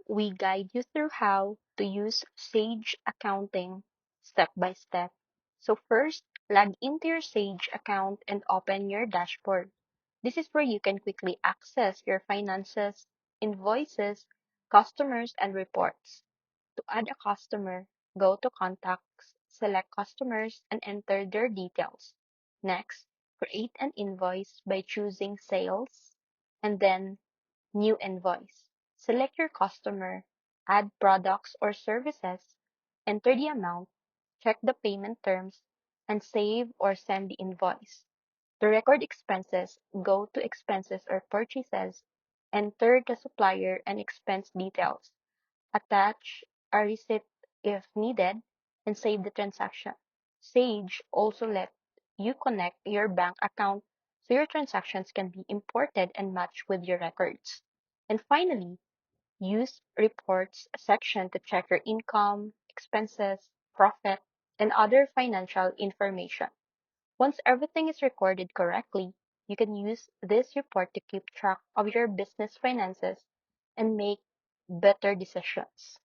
we guide you through how to use Sage Accounting step by step. So first, log into your Sage account and open your dashboard. This is where you can quickly access your finances, invoices, customers, and reports. To add a customer, go to Contacts, select Customers, and enter their details. Next, create an invoice by choosing Sales, and then New Invoice. Select your customer, add products or services, enter the amount, check the payment terms, and save or send the invoice. To record expenses, go to Expenses or Purchases, enter the supplier and expense details, attach a receipt if needed, and save the transaction. Sage also let you connect your bank account so your transactions can be imported and matched with your records. And finally, use Reports section to check your income, expenses, profit, and other financial information. Once everything is recorded correctly, you can use this report to keep track of your business finances and make better decisions.